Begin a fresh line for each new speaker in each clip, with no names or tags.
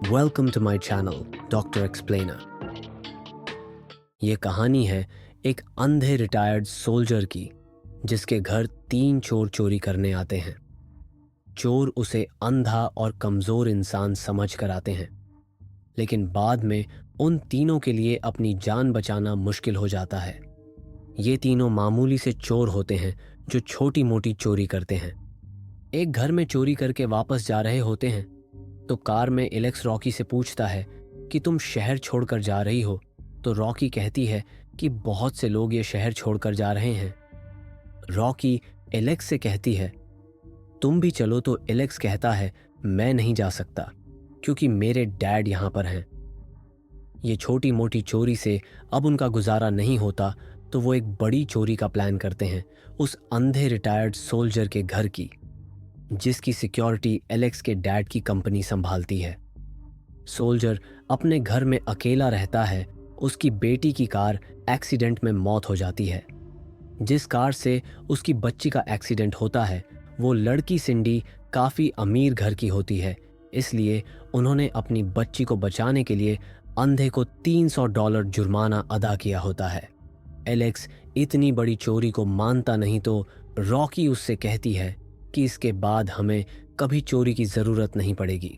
Welcome to my channel doctor explainer. ये कहानी है एक अंधे रिटायर्ड सोल्जर की, जिसके घर 3 चोर चोरी करने आते हैं। चोर उसे अंधा और कमज़ोर इंसान समझ कर आते हैं, लेकिन बाद में उन तीनों के लिए अपनी जान बचाना मुश्किल हो जाता है। ये तीनों मामूली से चोर होते हैं जो छोटी मोटी चोरी करते हैं। एक घर में चोरी करके वापस जा रहे होते हैं तो कार में एलेक्स रॉकी से पूछता है कि तुम शहर छोड़कर जा रही हो। तो रॉकी कहती है कि बहुत से लोग ये शहर छोड़कर जा रहे हैं। रॉकी एलेक्स से कहती है तुम भी चलो। तो एलेक्स कहता है मैं नहीं जा सकता क्योंकि मेरे डैड यहाँ पर हैं। ये छोटी मोटी चोरी से अब उनका गुजारा नहीं होता, तो वो एक बड़ी चोरी का प्लान करते हैं उस अंधे रिटायर्ड सोल्जर के घर की, जिसकी सिक्योरिटी एलेक्स के डैड की कंपनी संभालती है। सोल्जर अपने घर में अकेला रहता है। उसकी बेटी की कार एक्सीडेंट में मौत हो जाती है। जिस कार से उसकी बच्ची का एक्सीडेंट होता है वो लड़की सिंडी काफ़ी अमीर घर की होती है, इसलिए उन्होंने अपनी बच्ची को बचाने के लिए अंधे को $300 जुर्माना अदा किया होता है। एलेक्स इतनी बड़ी चोरी को मानता नहीं, तो रॉकी उससे कहती है कि इसके बाद हमें कभी चोरी की ज़रूरत नहीं पड़ेगी।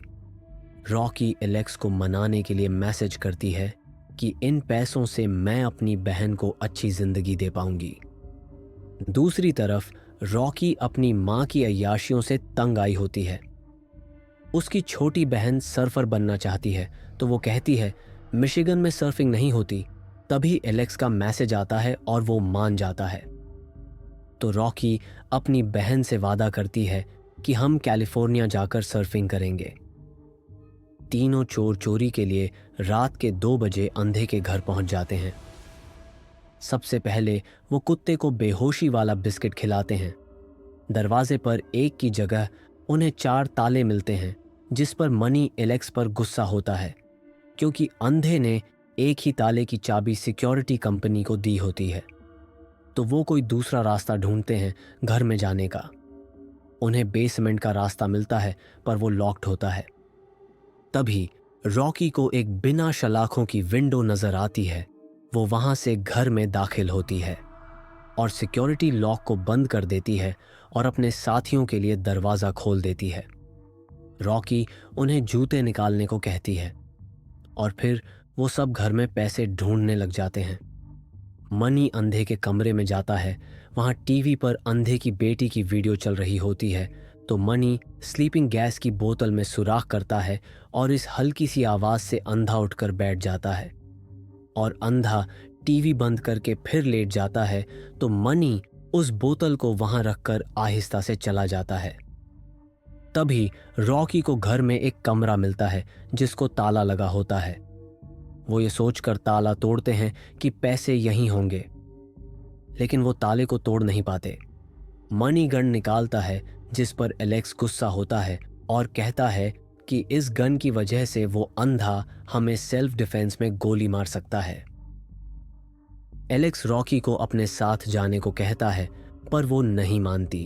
रॉकी एलेक्स को मनाने के लिए मैसेज करती है कि इन पैसों से मैं अपनी बहन को अच्छी ज़िंदगी दे पाऊंगी। दूसरी तरफ रॉकी अपनी माँ की अय्याशियों से तंग आई होती है। उसकी छोटी बहन सर्फर बनना चाहती है, तो वो कहती है मिशिगन में सर्फिंग नहीं होती। तभी एलेक्स का मैसेज आता है और वो मान जाता है। तो रॉकी अपनी बहन से वादा करती है कि हम कैलिफोर्निया जाकर सर्फिंग करेंगे। तीनों चोर चोरी के लिए रात के 2 बजे अंधे के घर पहुंच जाते हैं। सबसे पहले वो कुत्ते को बेहोशी वाला बिस्किट खिलाते हैं। दरवाजे पर एक की जगह उन्हें 4 ताले मिलते हैं, जिस पर मनी एलेक्स पर गुस्सा होता है क्योंकि अंधे ने एक ही ताले की चाबी सिक्योरिटी कंपनी को दी होती है। तो वो कोई दूसरा रास्ता ढूंढते हैं घर में जाने का। उन्हें बेसमेंट का रास्ता मिलता है, पर वो लॉक्ड होता है। तभी रॉकी को एक बिना सलाखों की विंडो नजर आती है। वो वहां से घर में दाखिल होती है और सिक्योरिटी लॉक को बंद कर देती है और अपने साथियों के लिए दरवाजा खोल देती है। रॉकी उन्हें जूते निकालने को कहती है और फिर वो सब घर में पैसे ढूंढने लग जाते हैं। मनी अंधे के कमरे में जाता है। वहां टीवी पर अंधे की बेटी की वीडियो चल रही होती है, तो मनी स्लीपिंग गैस की बोतल में सुराख करता है और इस हल्की सी आवाज से अंधा उठकर बैठ जाता है। और अंधा टीवी बंद करके फिर लेट जाता है, तो मनी उस बोतल को वहां रखकर आहिस्ता से चला जाता है। तभी रॉकी को घर में एक कमरा मिलता है जिसको ताला लगा होता है। वो ये सोचकर ताला तोड़ते हैं कि पैसे यहीं होंगे, लेकिन वो ताले को तोड़ नहीं पाते। मनी गन निकालता है, जिस पर एलेक्स गुस्सा होता है और कहता है कि इस गन की वजह से वो अंधा हमें सेल्फ डिफेंस में गोली मार सकता है। एलेक्स रॉकी को अपने साथ जाने को कहता है, पर वो नहीं मानती।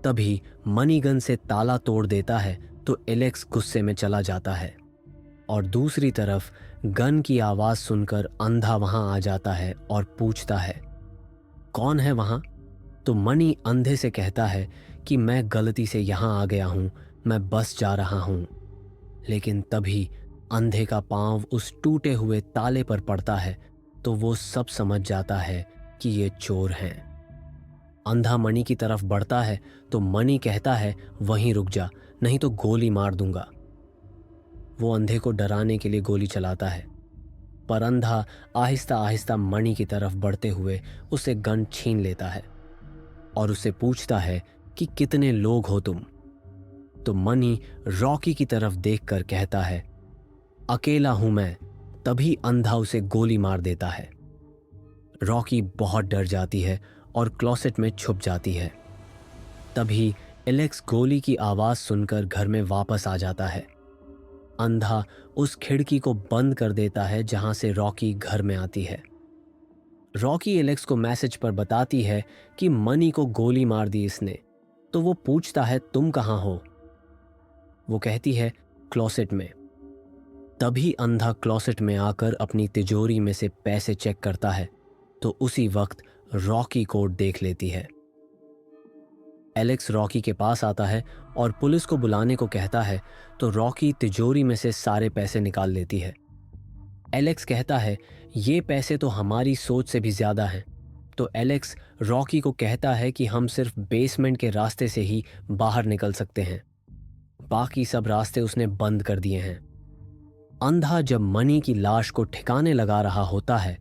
तभी मनी गन से ताला तोड़ देता है, तो एलेक्स गुस्से में चला जाता है और दूसरी तरफ गन की आवाज सुनकर अंधा वहां आ जाता है और पूछता है कौन है वहां। तो मनी अंधे से कहता है कि मैं गलती से यहां आ गया हूं, मैं बस जा रहा हूं। लेकिन तभी अंधे का पांव उस टूटे हुए ताले पर पड़ता है, तो वो सब समझ जाता है कि ये चोर हैं। अंधा मनी की तरफ बढ़ता है, तो मनी कहता है वहीं रुक जा, नहीं तो गोली मार दूंगा। वो अंधे को डराने के लिए गोली चलाता है, पर अंधा आहिस्ता आहिस्ता मणि की तरफ बढ़ते हुए उसे गन छीन लेता है और उसे पूछता है कि कितने लोग हो तुम। तो मनी रॉकी की तरफ देखकर कहता है अकेला हूं मैं। तभी अंधा उसे गोली मार देता है। रॉकी बहुत डर जाती है और क्लोसेट में छुप जाती है। तभी एलेक्स गोली की आवाज सुनकर घर में वापस आ जाता है। अंधा उस खिड़की को बंद कर देता है जहां से रॉकी घर में आती है। रॉकी एलेक्स को मैसेज पर बताती है कि मनी को गोली मार दी इसने। तो वो पूछता है तुम कहां हो। वो कहती है क्लोसेट में। तभी अंधा क्लोसेट में आकर अपनी तिजोरी में से पैसे चेक करता है तो उसी वक्त रॉकी कोट देख लेती है। एलेक्स रॉकी के पास आता है और पुलिस को बुलाने को कहता है तो रॉकी तिजोरी में से सारे पैसे निकाल लेती है। एलेक्स कहता है ये पैसे तो हमारी सोच से भी ज्यादा हैं। तो एलेक्स रॉकी को कहता है कि हम सिर्फ बेसमेंट के रास्ते से ही बाहर निकल सकते हैं, बाकी सब रास्ते उसने बंद कर दिए हैं। अंधा जब मनी की लाश को ठिकाने लगा रहा होता है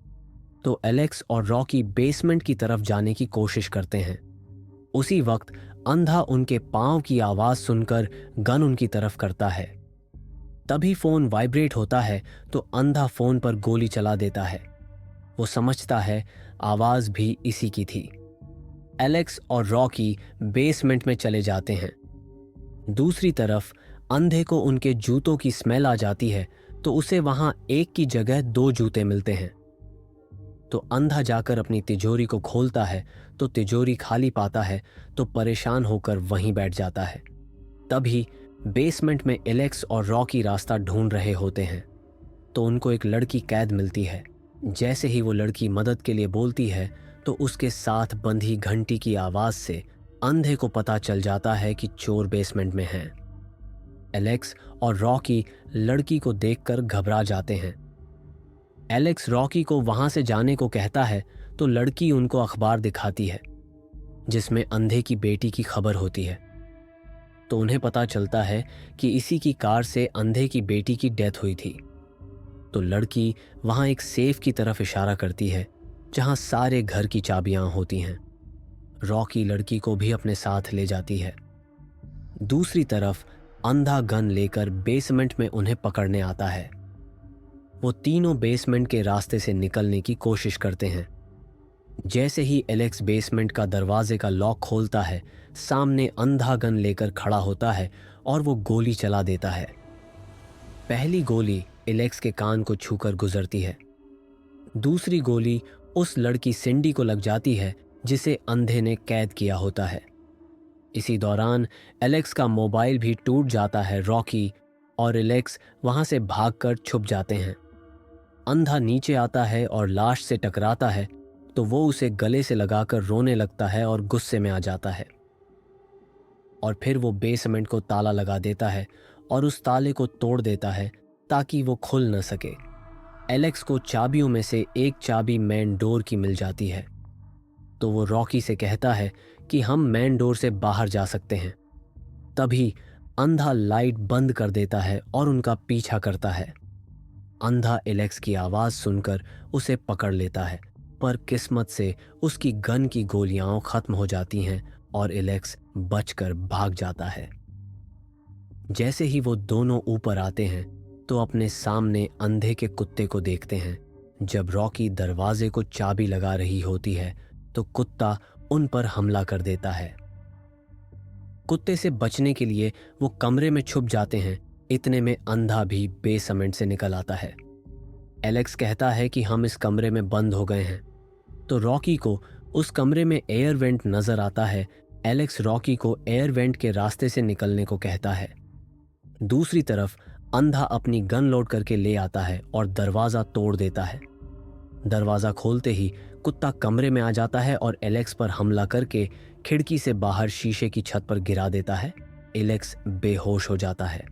तो एलेक्स और रॉकी बेसमेंट की तरफ जाने की कोशिश करते हैं। उसी वक्त अंधा उनके पांव की आवाज सुनकर गन उनकी तरफ करता है। तभी फोन वाइब्रेट होता है तो अंधा फोन पर गोली चला देता है। वो समझता है आवाज भी इसी की थी। एलेक्स और रॉकी बेसमेंट में चले जाते हैं। दूसरी तरफ अंधे को उनके जूतों की स्मेल आ जाती है तो उसे वहां एक की जगह 2 जूते मिलते हैं। तो अंधा जाकर अपनी तिजोरी को खोलता है तो तिजोरी खाली पाता है तो परेशान होकर वहीं बैठ जाता है। तभी बेसमेंट में एलेक्स और रॉकी रास्ता ढूंढ रहे होते हैं तो उनको एक लड़की कैद मिलती है। जैसे ही वो लड़की मदद के लिए बोलती है तो उसके साथ बंधी घंटी की आवाज से अंधे को पता चल जाता है कि चोर बेसमेंट में हैं। एलेक्स और रॉकी लड़की को देखकर घबरा जाते हैं। एलेक्स रॉकी को वहां से जाने को कहता है तो लड़की उनको अखबार दिखाती है जिसमें अंधे की बेटी की खबर होती है। तो उन्हें पता चलता है कि इसी की कार से अंधे की बेटी की डेथ हुई थी। तो लड़की वहां एक सेफ की तरफ इशारा करती है जहां सारे घर की चाबियां होती हैं। रॉकी लड़की को भी अपने साथ ले जाती है। दूसरी तरफ अंधा गन लेकर बेसमेंट में उन्हें पकड़ने आता है। वो तीनों बेसमेंट के रास्ते से निकलने की कोशिश करते हैं। जैसे ही एलेक्स बेसमेंट का दरवाजे का लॉक खोलता है, सामने अंधा गन लेकर खड़ा होता है और वो गोली चला देता है। पहली गोली एलेक्स के कान को छूकर गुजरती है। दूसरी गोली उस लड़की सिंडी को लग जाती है जिसे अंधे ने कैद किया होता है। इसी दौरान एलेक्स का मोबाइल भी टूट जाता है। रॉकी और एलेक्स वहां से भागकर छुप जाते हैं। अंधा नीचे आता है और लाश से टकराता है तो वो उसे गले से लगाकर रोने लगता है और गुस्से में आ जाता है। और फिर वो बेसमेंट को ताला लगा देता है और उस ताले को तोड़ देता है ताकि वो खुल न सके। एलेक्स को चाबियों में से एक चाबी मेन डोर की मिल जाती है तो वो रॉकी से कहता है कि हम मेन डोर से बाहर जा सकते हैं। तभी अंधा लाइट बंद कर देता है और उनका पीछा करता है। अंधा एलेक्स की आवाज सुनकर उसे पकड़ लेता है, पर किस्मत से उसकी गन की गोलियां खत्म हो जाती हैं और एलेक्स बचकर भाग जाता है। जैसे ही वो दोनों ऊपर आते हैं तो अपने सामने अंधे के कुत्ते को देखते हैं। जब रॉकी दरवाजे को चाबी लगा रही होती है तो कुत्ता उन पर हमला कर देता है। कुत्ते से बचने के लिए वो कमरे में छुप जाते हैं। इतने में अंधा भी बेसमेंट से निकल आता है। एलेक्स कहता है कि हम इस कमरे में बंद हो गए हैं। तो रॉकी को उस कमरे में एयर वेंट नजर आता है। एलेक्स रॉकी को एयर वेंट के रास्ते से निकलने को कहता है। दूसरी तरफ अंधा अपनी गन लोड करके ले आता है और दरवाजा तोड़ देता है। दरवाजा खोलते ही कुत्ता कमरे में आ जाता है और एलेक्स पर हमला करके खिड़की से बाहर शीशे की छत पर गिरा देता है। एलेक्स बेहोश हो जाता है।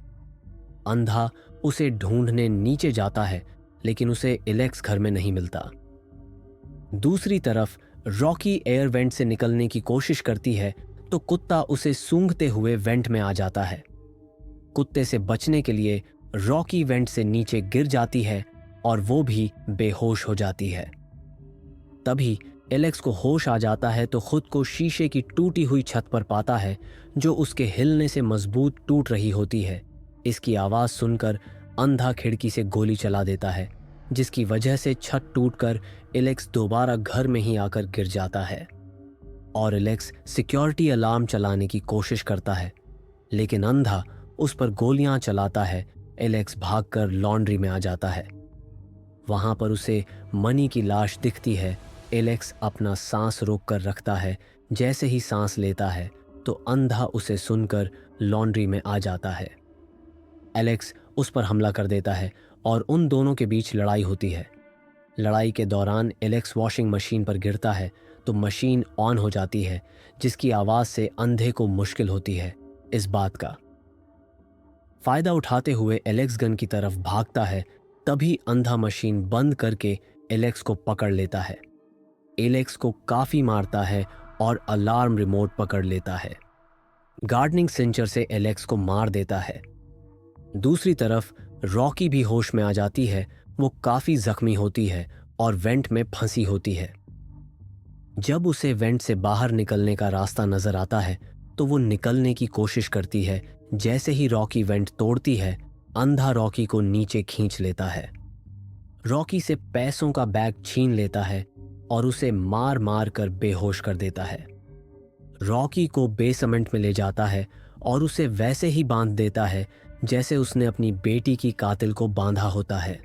अंधा उसे ढूंढने नीचे जाता है लेकिन उसे एलेक्स घर में नहीं मिलता। दूसरी तरफ रॉकी एयर वेंट से निकलने की कोशिश करती है तो कुत्ता उसे सूंघते हुए वेंट में आ जाता है। कुत्ते से बचने के लिए रॉकी वेंट से नीचे गिर जाती है और वो भी बेहोश हो जाती है। तभी एलेक्स को होश आ जाता है तो खुद को शीशे की टूटी हुई छत पर पाता है जो उसके हिलने से मजबूत टूट रही होती है। इसकी आवाज सुनकर अंधा खिड़की से गोली चला देता है जिसकी वजह से छत टूटकर एलेक्स दोबारा घर में ही आकर गिर जाता है। और एलेक्स सिक्योरिटी अलार्म चलाने की कोशिश करता है लेकिन अंधा उस पर गोलियां चलाता है। एलेक्स भागकर लॉन्ड्री में आ जाता है। वहां पर उसे मनी की लाश दिखती है। एलेक्स अपना सांस रोक कर रखता है। जैसे ही सांस लेता है तो अंधा उसे सुनकर लॉन्ड्री में आ जाता है। एलेक्स उस पर हमला कर देता है और उन दोनों के बीच लड़ाई होती है। लड़ाई के दौरान एलेक्स वॉशिंग मशीन पर गिरता है तो मशीन ऑन हो जाती है, जिसकी आवाज़ से अंधे को मुश्किल होती है इस बात का फ़ायदा उठाते हुए एलेक्स गन की तरफ भागता है। तभी अंधा मशीन बंद करके एलेक्स को पकड़ लेता है। एलेक्स को काफ़ी मारता है और अलार्म रिमोट पकड़ लेता है। गार्डनिंग सिंचर से एलेक्स को मार देता है। दूसरी तरफ रॉकी भी होश में आ जाती है। वो काफ़ी जख्मी होती है और वेंट में फंसी होती है। जब उसे वेंट से बाहर निकलने का रास्ता नजर आता है तो वो निकलने की कोशिश करती है। जैसे ही रॉकी वेंट तोड़ती है, अंधा रॉकी को नीचे खींच लेता है। रॉकी से पैसों का बैग छीन लेता है और उसे मार मार कर बेहोश कर देता है। रॉकी को बेसमेंट में ले जाता है और उसे वैसे ही बांध देता है जैसे उसने अपनी बेटी की कातिल को बांधा होता है।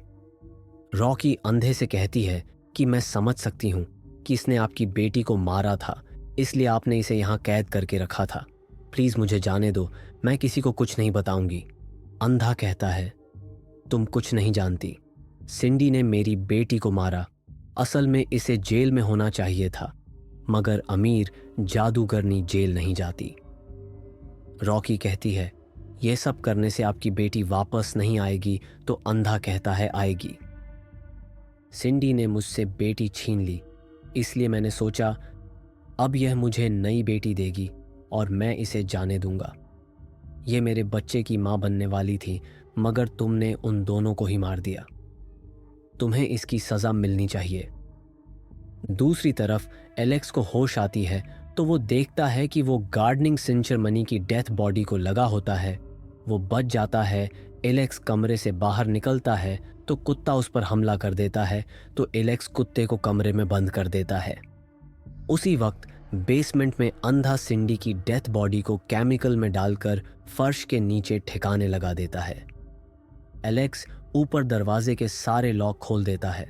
रॉकी अंधे से कहती है कि मैं समझ सकती हूँ कि इसने आपकी बेटी को मारा था, इसलिए आपने इसे यहाँ कैद करके रखा था। प्लीज़ मुझे जाने दो, मैं किसी को कुछ नहीं बताऊंगी। अंधा कहता है, तुम कुछ नहीं जानती। सिंडी ने मेरी बेटी को मारा। असल में इसे जेल में होना चाहिए था, मगर अमीर जादूगरनी जेल नहीं जाती। रॉकी कहती है, यह सब करने से आपकी बेटी वापस नहीं आएगी। तो अंधा कहता है, आएगी। सिंडी ने मुझसे बेटी छीन ली, इसलिए मैंने सोचा अब यह मुझे नई बेटी देगी और मैं इसे जाने दूंगा। यह मेरे बच्चे की मां बनने वाली थी, मगर तुमने उन दोनों को ही मार दिया। तुम्हें इसकी सज़ा मिलनी चाहिए। दूसरी तरफ एलेक्स को होश आती है तो वो देखता है कि वो गार्डनिंग सिंचर मनी की डेथ बॉडी को लगा होता है। वो बच जाता है। एलेक्स कमरे से बाहर निकलता है तो कुत्ता उस पर हमला कर देता है, तो एलेक्स कुत्ते को कमरे में बंद कर देता है। उसी वक्त बेसमेंट में अंधा सिंडी की डेथ बॉडी को केमिकल में डालकर फर्श के नीचे ठिकाने लगा देता है। एलेक्स ऊपर दरवाजे के सारे लॉक खोल देता है।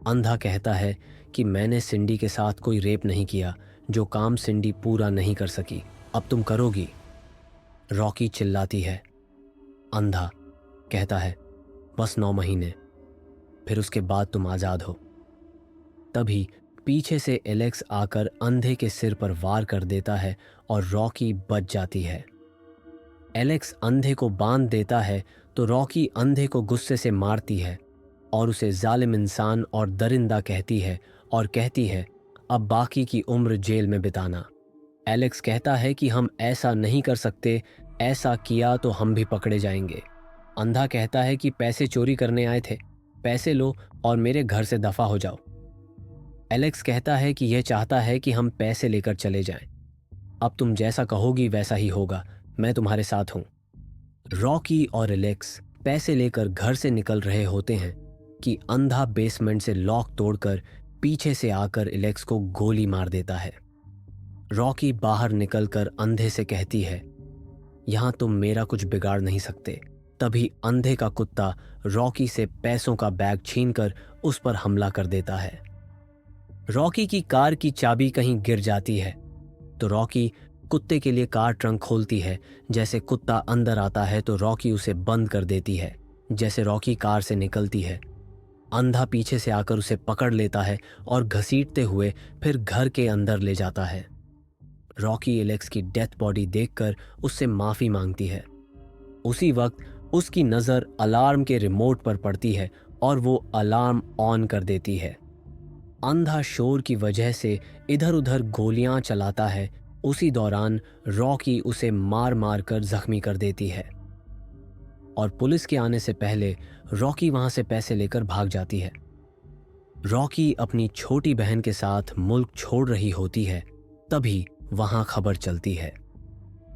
अंधा कहता है कि मैंने सिंडी के साथ कोई रेप नहीं किया, जो काम सिंडी पूरा नहीं कर सकी अब तुम करोगी। रॉकी चिल्लाती है। अंधा कहता है, बस 9 महीने, फिर उसके बाद तुम आज़ाद हो। तभी पीछे से एलेक्स आकर अंधे के सिर पर वार कर देता है और रॉकी बच जाती है। एलेक्स अंधे को बांध देता है तो रॉकी अंधे को गुस्से से मारती है और उसे जालिम इंसान और दरिंदा कहती है और कहती है, अब बाकी की उम्र जेल में बिताना। एलेक्स कहता है कि हम ऐसा नहीं कर सकते, ऐसा किया तो हम भी पकड़े जाएंगे। अंधा कहता है कि पैसे चोरी करने आए थे, पैसे लो और मेरे घर से दफा हो जाओ। एलेक्स कहता है कि यह चाहता है कि हम पैसे लेकर चले जाएं। अब तुम जैसा कहोगी वैसा ही होगा, मैं तुम्हारे साथ हूं। रॉकी और एलेक्स पैसे लेकर घर से निकल रहे होते हैं कि अंधा बेसमेंट से लॉक तोड़कर पीछे से आकर एलेक्स को गोली मार देता है। रॉकी बाहर निकलकर अंधे से कहती है, यहां तुम मेरा कुछ बिगाड़ नहीं सकते। तभी अंधे का कुत्ता रॉकी से पैसों का बैग छीनकर उस पर हमला कर देता है। रॉकी की कार की चाबी कहीं गिर जाती है तो रॉकी कुत्ते के लिए कार ट्रंक खोलती है। जैसे कुत्ता अंदर आता है तो रॉकी उसे बंद कर देती है। जैसे रॉकी कार से निकलती है, अंधा पीछे से आकर उसे पकड़ लेता है और घसीटते हुए फिर घर के अंदर ले जाता है। रॉकी एलेक्स की डेथ बॉडी देखकर उससे माफ़ी मांगती है। उसी वक्त उसकी नज़र अलार्म के रिमोट पर पड़ती है और वो अलार्म ऑन कर देती है। अंधा शोर की वजह से इधर उधर गोलियां चलाता है। उसी दौरान रॉकी उसे मार मार कर जख्मी कर देती है और पुलिस के आने से पहले रॉकी वहां से पैसे लेकर भाग जाती है। रॉकी अपनी छोटी बहन के साथ मुल्क छोड़ रही होती है, तभी वहां खबर चलती है।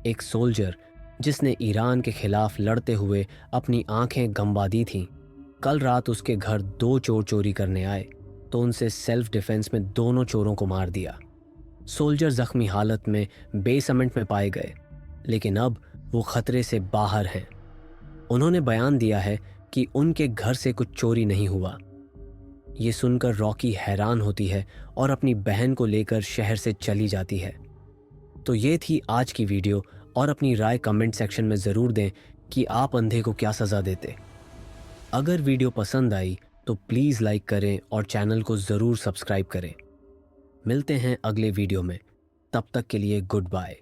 एक सोल्जर जिसने ईरान के खिलाफ लड़ते हुए अपनी आंखें गंवा दी थीं, कल रात उसके घर 2 चोर चोरी करने आए तो उनसे सेल्फ डिफेंस में दोनों चोरों को मार दिया। सोल्जर जख्मी हालत में बेसमेंट में पाए गए, लेकिन अब वो खतरे से बाहर हैं। उन्होंने बयान दिया है कि उनके घर से कुछ चोरी नहीं हुआ। ये सुनकर रॉकी हैरान होती है और अपनी बहन को लेकर शहर से चली जाती है। तो ये थी आज की वीडियो और अपनी राय कमेंट सेक्शन में ज़रूर दें कि आप अंधे को क्या सज़ा देते। अगर वीडियो पसंद आई तो प्लीज़ लाइक करें और चैनल को ज़रूर सब्सक्राइब करें। मिलते हैं अगले वीडियो में, तब तक के लिए गुड बाय।